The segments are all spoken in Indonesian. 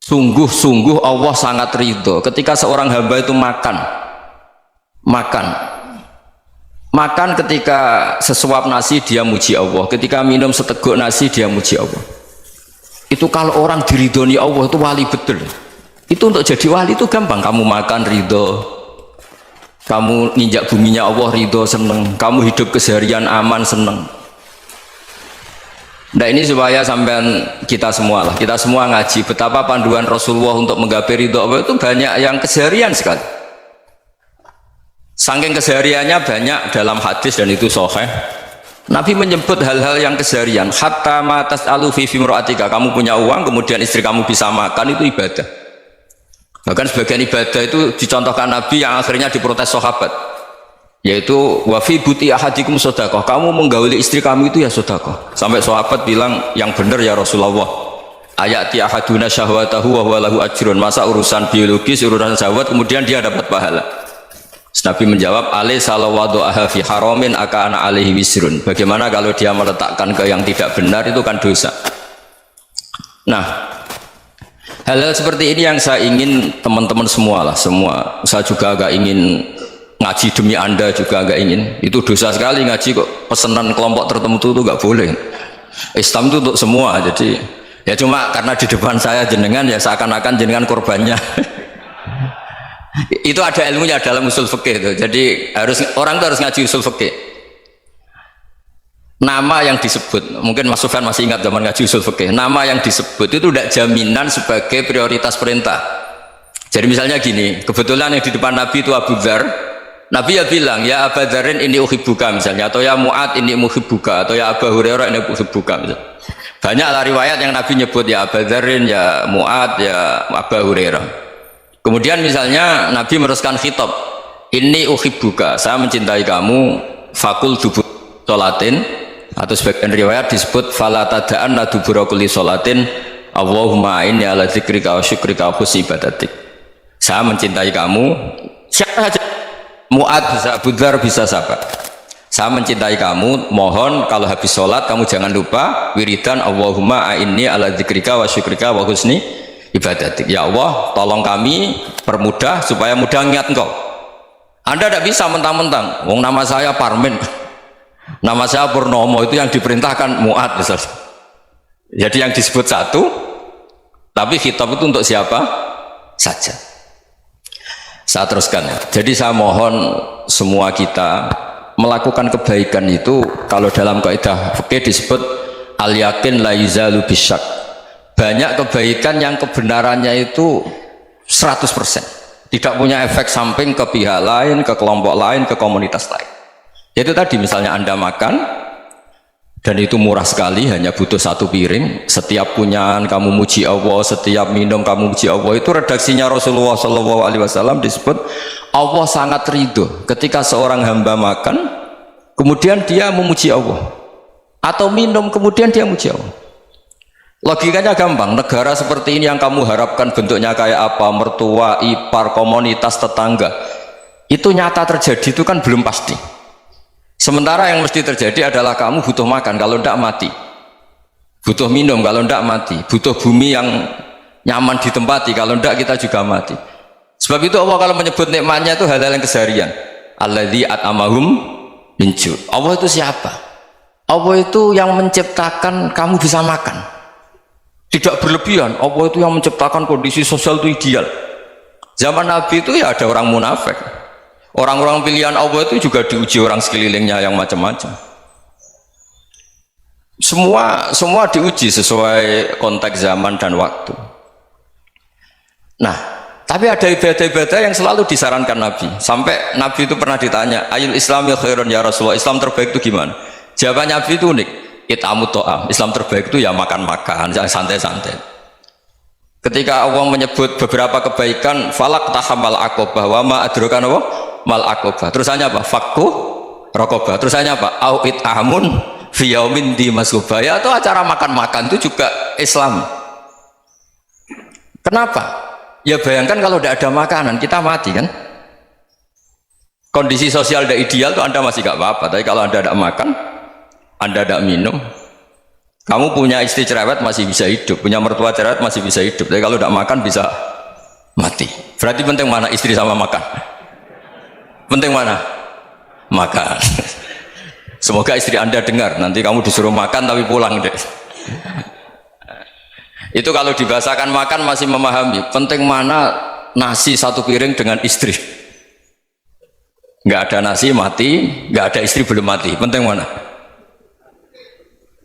Sungguh-sungguh Allah sangat ridho ketika seorang hamba itu makan ketika sesuap nasi dia muji Allah, ketika minum seteguk nasi dia muji Allah. Itu kalau orang diridhoni Allah itu wali betul. Itu untuk jadi wali itu gampang, kamu makan ridho, kamu nginjak buminya Allah ridho seneng, kamu hidup keseharian aman seneng. Nah ini supaya sampean kita semua ngaji betapa panduan Rasulullah untuk menggapai ridho Allah itu banyak yang keseharian sekali. Saking kesehariannya banyak dalam hadis dan itu sahih. Nabi menyebut hal-hal yang keseharian. Hatta ma tas'alu fi fimra'atika, kamu punya uang kemudian istri kamu bisa makan, itu ibadah. Bahkan sebagian ibadah itu dicontohkan Nabi yang akhirnya diprotes sahabat, yaitu wa fi buti ahadikum sedekah, kamu menggauli istri kamu itu ya sedekah. Sampai sahabat bilang, yang benar ya Rasulullah, ayati ahaduna syahwatahu wa huwa lahu ajrun, masa urusan biologis, urusan syahwat kemudian dia dapat pahala. Nabi menjawab, alaysa lawadhu'aha fi haramin akana alaihi wisrun, bagaimana kalau dia meletakkan ke yang tidak benar, itu kan dosa. Nah, hal-hal seperti ini yang saya ingin teman-teman semua saya juga agak ingin ngaji demi anda juga agak ingin. Itu dosa sekali ngaji kok pesanan kelompok tertentu itu nggak boleh. Islam itu untuk semua. Jadi ya cuma karena di depan saya jenengan ya seakan-akan jenengan korbannya. Itu ada ilmunya dalam usul fikih itu. Jadi orang itu harus ngaji usul fikih. Nama yang disebut, mungkin Mas Sufyan masih ingat zaman ngaji usul fikih, nama yang disebut itu tidak jaminan sebagai prioritas perintah. Jadi misalnya gini, kebetulan yang di depan Nabi itu Abu Dzar, Nabi ya bilang, ya Abu Dzarin ini uhibbuka misalnya, atau ya Mu'ad ini uhibbuka, atau ya Abu Hurairah ini uhibbuka misalnya. Banyaklah riwayat yang Nabi nyebut ya Abu Dzarin, ya Mu'ad, ya Abu Hurairah. Kemudian misalnya Nabi meneruskan khitab, ini uhibbuka, saya mencintai kamu, fakul dubur sholatin, atau sebagian riwayat disebut fala tada'anna dubura kulli sholatin Allahumma inni ala dzikrika wa syukrika wa husni ibadatik. Saya mencintai kamu, siapa saja, Mu'ad bisa, Abu Dzar bisa sahabat. Saya mencintai kamu, mohon kalau habis sholat kamu jangan lupa wiridan Allahumma inni ala dzikrika wa syukrika wa husni ibadatik. Ya Allah, tolong kami permudah supaya mudah ingat engkau. Anda tidak bisa mentang-mentang, wong nama saya Parmin, nama saya Purnomo, itu yang diperintahkan Mu'ad misalnya. Jadi yang disebut satu, tapi khitab itu untuk siapa saja. Saya teruskan ya. Jadi saya mohon semua kita melakukan kebaikan itu, kalau dalam kaidah fikih disebut al yakin la yuzalu bisyak. Banyak kebaikan yang kebenarannya itu 100%, tidak punya efek samping ke pihak lain, ke kelompok lain, ke komunitas lain. Itu tadi misalnya Anda makan dan itu murah sekali, hanya butuh satu piring, setiap punyaan kamu muji Allah, setiap minum kamu muji Allah. Itu redaksinya Rasulullah SAW disebut Allah sangat ridho ketika seorang hamba makan kemudian dia memuji Allah, atau minum kemudian dia muji Allah. Logikanya gampang, negara seperti ini yang kamu harapkan bentuknya kayak apa, mertua, ipar, komunitas, tetangga, itu nyata terjadi itu kan belum pasti. Sementara yang mesti terjadi adalah kamu butuh makan, kalau tidak mati, butuh minum, kalau tidak mati, butuh bumi yang nyaman ditempati, kalau tidak kita juga mati. Sebab itu Allah kalau menyebut nikmatnya itu hal-hal yang keseharian. Alladzi at'amahum min ju'. Allah itu siapa? Allah itu yang menciptakan kamu bisa makan, tidak berlebihan. Allah itu yang menciptakan kondisi sosial itu ideal. Zaman Nabi itu ya ada orang munafik, orang-orang pilihan Allah itu juga diuji orang sekelilingnya yang macam-macam. Semua diuji sesuai konteks zaman dan waktu. Nah, tapi ada ibadah-ibadah yang selalu disarankan Nabi. Sampai Nabi itu pernah ditanya, ayul islami khairun ya Rasulullah, Islam terbaik itu gimana? Jawaban Nabi itu unik, itamu to'am, Islam terbaik itu ya makan-makan, yang santai-santai. Ketika Allah menyebut beberapa kebaikan, falak tahamal aqobah, wa ma adrokan apa? Mal aqobah. Terusannya apa? Fakku rokobah. Terusannya apa? Au it'amun fi yaumin di masubah. Ya, atau acara makan-makan itu juga Islam. Kenapa? Ya bayangkan kalau tidak ada makanan, kita mati kan? Kondisi sosial tidak ideal tuh Anda masih gak apa-apa, tapi kalau Anda tidak makan, Anda tidak minum, Kamu punya istri cerewet masih bisa hidup, punya mertua cerewet masih bisa hidup. Tapi kalau tidak makan bisa mati. Berarti penting mana istri sama makan? Penting mana? Makan. Semoga istri Anda dengar. Nanti kamu disuruh makan tapi pulang deh. Itu kalau dibahasakan makan masih memahami. Penting mana nasi satu piring dengan istri? Nggak ada nasi mati, nggak ada istri belum mati. Penting mana?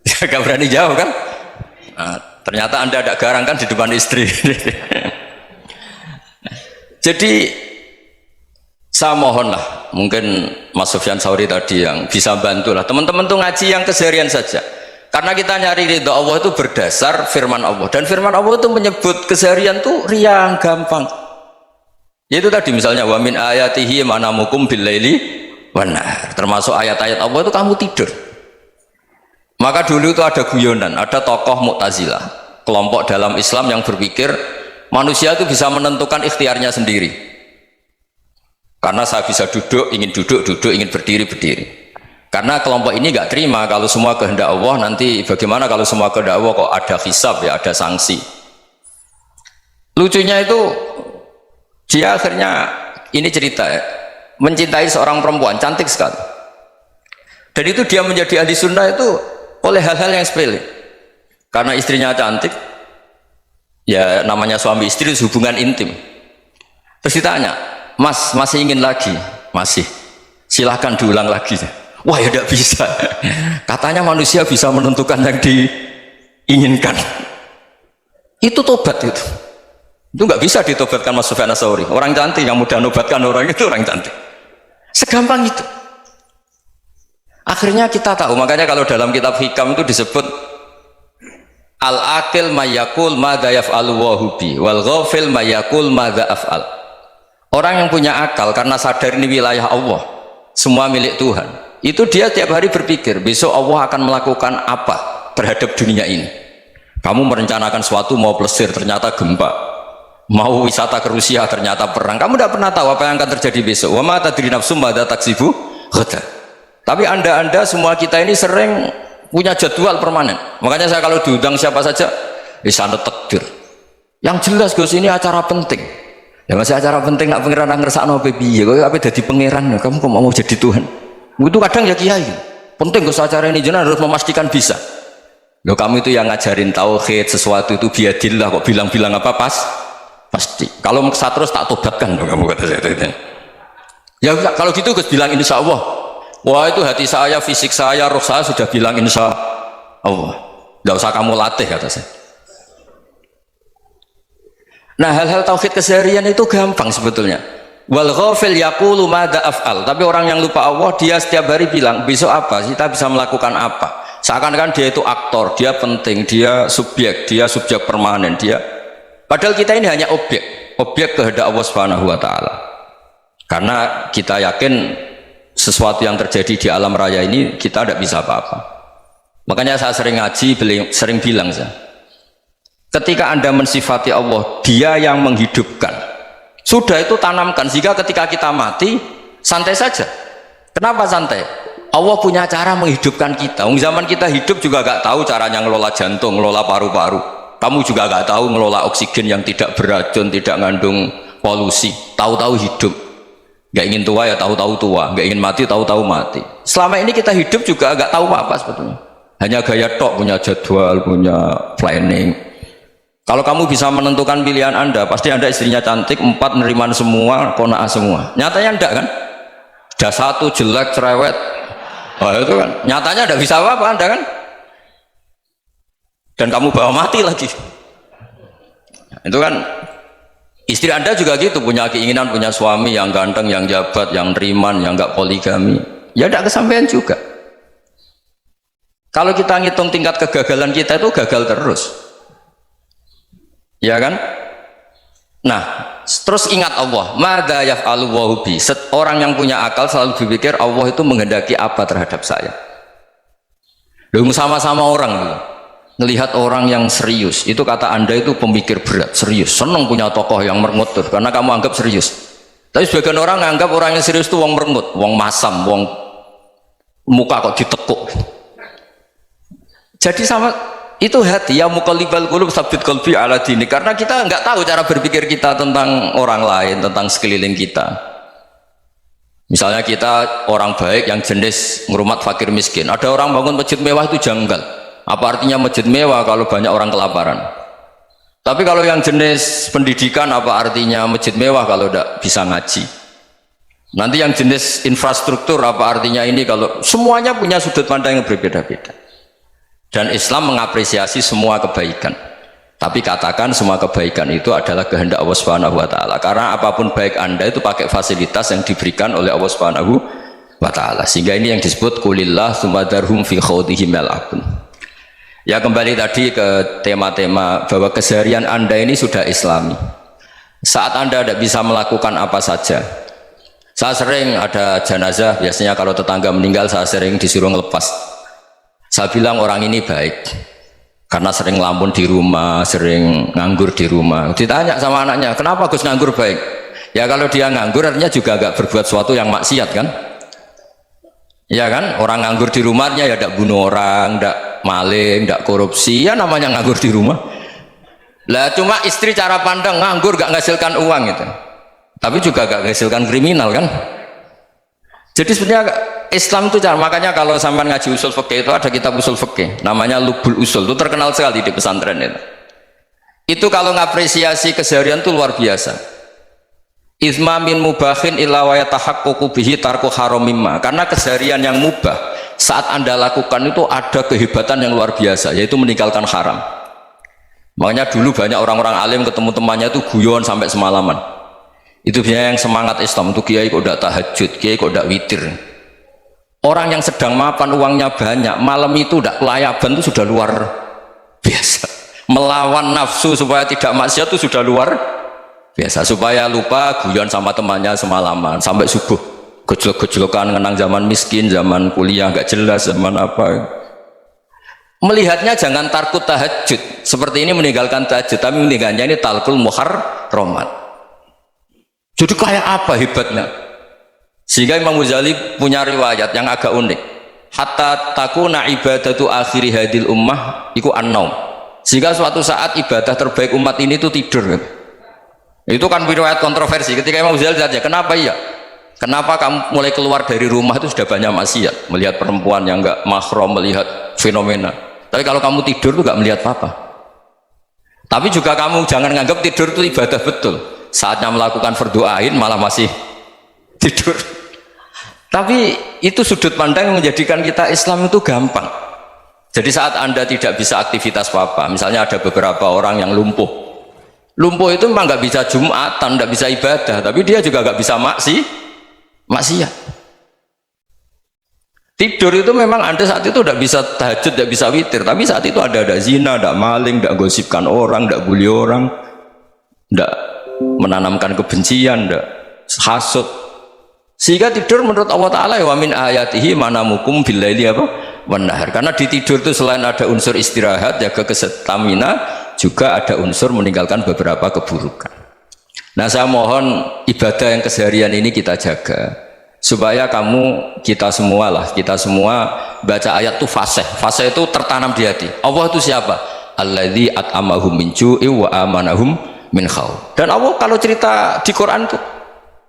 Gak berani jawab kan? Nah, ternyata Anda ada garang kan di depan istri. Jadi saya mohonlah, mungkin Mas Sufyan Sauri tadi yang bisa bantulah teman-teman tuh ngaji yang keseharian saja. Karena kita nyari ridha Allah itu berdasar firman Allah, dan firman Allah itu menyebut keseharian tuh riang gampang. Yaitu tadi misalnya wa min ayatihi manamukum bil laili wan nahar. Termasuk ayat-ayat Allah itu kamu tidur. Maka dulu itu ada guyonan, ada tokoh Mu'tazilah, kelompok dalam Islam yang berpikir manusia itu bisa menentukan ikhtiarnya sendiri. Karena saya bisa duduk, ingin berdiri, berdiri. Karena kelompok ini nggak terima kalau semua kehendak Allah, nanti bagaimana kalau semua kehendak Allah kok ada hisab ya, ada sanksi. Lucunya itu dia akhirnya, ini cerita ya, mencintai seorang perempuan cantik sekali. Dan itu dia menjadi ahli sunnah itu oleh hal-hal yang sepele. Karena istrinya cantik, ya namanya suami istri hubungan intim. Terus ditanya, Mas masih ingin lagi? Masih. Silahkan diulang lagi. Wah ya tidak bisa. Katanya manusia bisa menentukan yang diinginkan. Itu tobat itu. Itu nggak bisa ditobatkan Mas Sufyan Ats-Tsauri. Orang cantik yang mudah nobatkan orang itu orang cantik. Segampang itu. Akhirnya kita tahu, makanya kalau dalam kitab Hikam itu disebut al-aqil mayyakul madza yaf'alu wa hubi wal ghafil mayyakul madza af'al. Orang yang punya akal karena sadar ini wilayah Allah, semua milik Tuhan, itu dia tiap hari berpikir besok Allah akan melakukan apa terhadap dunia ini. Kamu merencanakan suatu mau plesir ternyata gempa, mau wisata ke Rusia ternyata perang. Kamu tidak pernah tahu apa yang akan terjadi besok. Wa ma tadri nafsum madza taksibu ghadan. Tapi anda semua kita ini sering punya jadwal permanen. Makanya saya kalau diundang siapa saja sana takdir. Yang jelas Gus ini acara penting. Ya masih acara penting nak pangeran ngersakno piye? Kok ape dadi pangeran? Kamu kok mau jadi Tuhan? Itu kadang ya kiai. Penting Gus acara ini jenengan harus memastikan bisa. Loh kamu itu yang ngajarin tauhid, sesuatu itu biadillah kok bilang-bilang apa pasti. Kalau maksa terus tak tobatkan loh kamu kata saya. Ya kalau gitu Gus bilang insya Allah. Wah itu hati saya, fisik saya, roh saya sudah bilang insya Allah. Tidak usah kamu latih kata saya. Nah hal-hal tauhid keseharian itu gampang sebetulnya. Wal ghafil yaqulu madza af'al. Tapi orang yang lupa Allah dia setiap hari bilang besok apa? Kita bisa melakukan apa? Seakan-akan dia itu aktor, dia penting, dia subjek permanen, dia. Padahal kita ini hanya objek kehendak Allah Subhanahu wa taala. Karena kita yakin sesuatu yang terjadi di alam raya ini kita tidak bisa apa-apa. Makanya saya sering ngaji, sering bilang saya, ketika Anda mensifati Allah, dia yang menghidupkan, sudah itu tanamkan sehingga ketika kita mati santai saja. Kenapa santai? Allah punya cara menghidupkan kita. Zaman kita hidup juga gak tahu caranya ngelola jantung, ngelola paru-paru. Kamu juga gak tahu ngelola oksigen yang tidak beracun, tidak mengandung polusi. Tahu-tahu hidup. Gak ingin tua ya tahu-tahu tua, gak ingin mati tahu-tahu mati. Selama ini kita hidup juga gak tahu apa-apa sebetulnya. Hanya gaya tok, punya jadwal, punya planning. Kalau kamu bisa menentukan pilihan Anda, pasti Anda istrinya cantik, 4 neriman semua, qanaah semua. Nyatanya enggak kan? Ada 1 jelek cerewet. Wah itu kan, nyatanya enggak bisa apa-apa Anda kan? Dan kamu bawa mati lagi. Itu kan istri Anda juga gitu, punya keinginan punya suami yang ganteng, yang jabat, yang neriman, yang enggak poligami. Ya enggak kesampaian juga. Kalau kita ngitung tingkat kegagalan kita itu gagal terus. Ya kan? Nah, terus ingat Allah, madza yaf'alu wa bi. Orang yang punya akal selalu berpikir Allah itu menghendaki apa terhadap saya. Loh, sama-sama orang loh. Melihat orang yang serius, itu kata Anda itu pemikir berat, serius, senang punya tokoh yang merengut karena kamu anggap serius. Tapi sebagian orang anggap orang yang serius itu wong merengut, wong masam, wong muka kok ditekuk. Jadi sama Itu hati, ya muqallibal qulub tsabbit qalbi ala dini. Karena kita nggak tahu cara berpikir kita tentang orang lain, tentang sekeliling kita. Misalnya kita orang baik yang jenis ngurmat fakir miskin. Ada orang bangun masjid mewah itu janggal. Apa artinya masjid mewah kalau banyak orang kelaparan? Tapi kalau yang jenis pendidikan, apa artinya masjid mewah kalau tidak bisa ngaji? Nanti yang jenis infrastruktur, apa artinya ini kalau semuanya punya sudut pandang yang berbeda-beda. Dan Islam mengapresiasi semua kebaikan. Tapi katakan semua kebaikan itu adalah kehendak Allah Subhanahu wa taala. Karena apapun baik Anda itu pakai fasilitas yang diberikan oleh Allah Subhanahu wa taala. Sehingga ini yang disebut qulillah tsumma darhum fi khawdihim yal'abun. Ya, kembali tadi ke tema-tema bahwa keseharian Anda ini sudah Islami. Saat Anda tidak bisa melakukan apa saja. Saya sering ada jenazah, biasanya kalau tetangga meninggal saya sering disuruh ngelepas. Saya bilang orang ini baik karena sering ngelamun di rumah, sering nganggur di rumah. Ditanya sama anaknya, kenapa Gus nganggur baik? Ya kalau dia nganggur artinya juga agak berbuat sesuatu yang maksiat kan? Ya kan? Orang nganggur di rumahnya ya tidak bunuh orang, tidak maling, tidak korupsi, ya namanya nganggur di rumah. Lah cuma istri cara pandang nganggur gak menghasilkan uang itu. Tapi juga gak menghasilkan kriminal kan? Jadi sebenarnya Islam itu cara, makanya kalau sampai ngaji usul fikih itu ada kitab usul fikih namanya Lubul Usul, itu terkenal sekali di pesantren itu kalau ngapresiasi keseharian itu luar biasa. Izma min mubahin illa wa yatahaqqaqu bihi tarku haramimma, karena keseharian yang mubah saat Anda lakukan itu ada kehebatan yang luar biasa, yaitu meninggalkan haram. Makanya dulu banyak orang-orang alim ketemu temannya itu guyon sampai semalaman. Itu biasanya yang semangat Islam itu, kiai kok tidak tahajud, kiai kok tidak witir. Orang yang sedang mapan uangnya banyak, malam itu tidak kelayaban itu sudah luar biasa. Melawan nafsu supaya tidak maksiat itu sudah luar biasa. Supaya lupa guyon sama temannya semalaman sampai subuh, gejlok-gejlokan ngenang zaman miskin, zaman kuliah nggak jelas, zaman apa. Melihatnya jangan tarkut tahajud seperti ini, meninggalkan tahajud, tapi meninggalkannya ini talkul muharramat. Jadi kayak apa hebatnya? Sehingga Imam Ghazali punya riwayat yang agak unik. Hatta takuna ibadatu akhiri hadil ummah iku an-naum. Sehingga suatu saat ibadah terbaik umat ini itu tidur. Itu kan riwayat kontroversi. Ketika Imam Ghazali saja, kenapa iya? Kenapa kamu mulai keluar dari rumah itu sudah banyak maksiat, melihat perempuan yang enggak mahram, melihat fenomena. Tapi kalau kamu tidur itu enggak melihat apa-apa. Tapi juga kamu jangan nganggap tidur itu ibadah betul. Saatnya melakukan fardu ain malah masih tidur. Tapi itu sudut pandang yang menjadikan kita Islam itu gampang. Jadi saat Anda tidak bisa aktivitas apa-apa, misalnya ada beberapa orang yang lumpuh itu memang nggak bisa Jumatan, nggak bisa ibadah, tapi dia juga nggak bisa maksiat. Tidur itu memang Anda saat itu tidak bisa tahajud, tidak bisa witir, tapi saat itu ada zina, ada maling, tidak gosipkan orang, tidak bully orang, tidak menanamkan kebencian, tidak hasud. Sehingga tidur menurut Allah Ta'ala wa min ayatihi manamukum billaili apa? Wanahar. Karena di tidur itu selain ada unsur istirahat, jaga kestamina, juga ada unsur meninggalkan beberapa keburukan. Nah, saya mohon ibadah yang keseharian ini kita jaga supaya kita semua baca ayat itu fasih itu tertanam di hati. Allah itu siapa? Alladzi at'amahum min ju'i wa amanahum min khauf. Dan Allah kalau cerita di Quran itu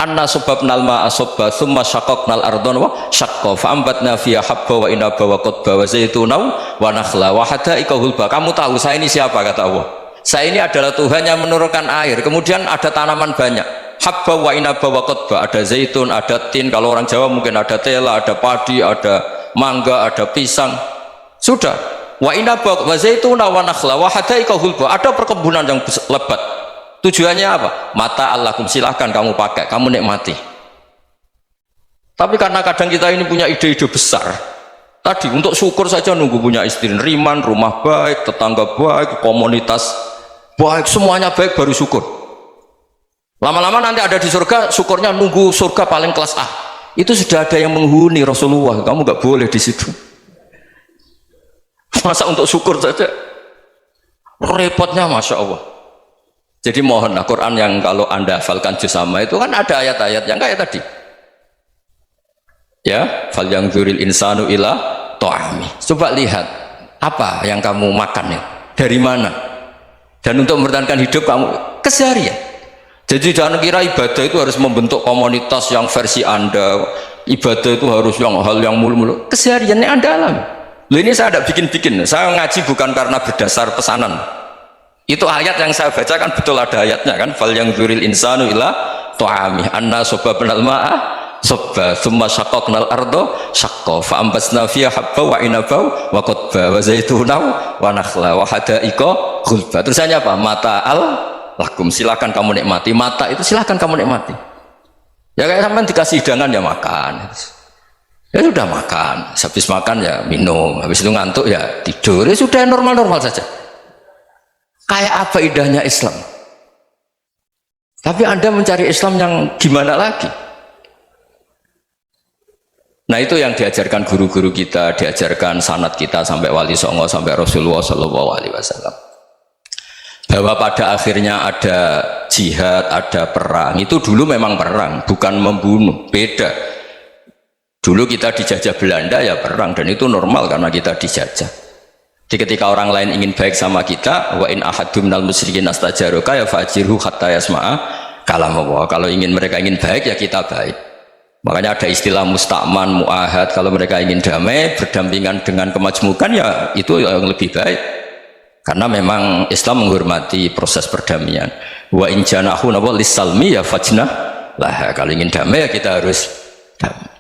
anna sababnal ma'a sabba thumma syaqaqnal ardhan wa syaqqa fa ambatna fiha habba wa inaba wa qadba wa zaituna wa nakhla wa hadaika hulba. Kamu tahu saya ini siapa? Kata Allah, saya ini adalah Tuhan yang menurunkan air, kemudian ada tanaman banyak, habba wa inaba wa qadba, ada zaitun, ada tin, kalau orang Jawa mungkin ada tela, ada padi, ada mangga, ada pisang. Sudah, wa inaba wa zaituna wa nakhla wa hadaika hulba, ada perkebunan yang lebat. Tujuannya apa? Mata Allahkum, silahkan kamu pakai, kamu nikmati. Tapi karena kadang kita ini punya ide-ide besar, tadi untuk syukur saja nunggu punya istri riman, rumah baik, tetangga baik, komunitas baik, semuanya baik baru syukur. Lama-lama nanti ada di surga, syukurnya nunggu surga paling kelas A. Itu sudah ada yang menghuni Rasulullah, kamu nggak boleh di situ. Masa untuk syukur saja repotnya, masya Allah. Jadi mohonlah Quran yang kalau Anda hafalkan juz sama itu kan ada ayat-ayat yang kayak tadi. Ya, fal yang dzuril insanu ila ta'ami. Coba lihat Apa yang kamu makan ya? Dari mana? Dan untuk mempertahankan hidup kamu keseharian. Jadi jangan kira ibadah itu harus membentuk komunitas yang versi Anda. Ibadah itu harus hal yang mulu-mulu. Kesehariannya Anda alami. Loh, ini saya tidak bikin-bikin. Saya ngaji bukan karena berdasar pesanan. Itu ayat yang saya baca kan betul ada ayatnya kan. Fal yang dzuril insanu ila ta'ami anna sababnal ma'a sabba thumma syaqaqnal ardo syaqqa fa ambasna fiha habba wa inaba wa qadba wa zaituna wa nakhla wa hadaiqa ghulba. Terusannya apa? Mata'al lakum, silakan kamu nikmati. Mata itu silakan kamu nikmati. Ya kayak sampean dikasih hidangan ya makan. Ya sudah makan, habis makan ya minum, habis itu ngantuk ya tidur. Ya sudah normal-normal saja. Kayak apa indahnya Islam. Tapi Anda mencari Islam yang gimana lagi? Nah itu yang diajarkan guru-guru kita, diajarkan sanad kita sampai Wali Songo, sampai Rasulullah SAW. Bahwa pada akhirnya ada jihad, ada perang. Itu dulu memang perang, bukan membunuh. Beda. Dulu kita dijajah Belanda ya perang, dan itu normal karena kita dijajah. Jadi ketika orang lain ingin baik sama kita, wa in ahadum minal musyrikin astajaruka ya fajirhu hatta yasma'a kalam Allah. Kalau mereka ingin baik ya kita baik. Makanya ada istilah musta'man, mu'ahad. Kalau mereka ingin damai, berdampingan dengan kemajmukan ya itu yang lebih baik. Karena memang Islam menghormati proses perdamaian. Wa in janahu lis-salmi ya fajnah lah. Kalau ingin damai ya kita harus damai.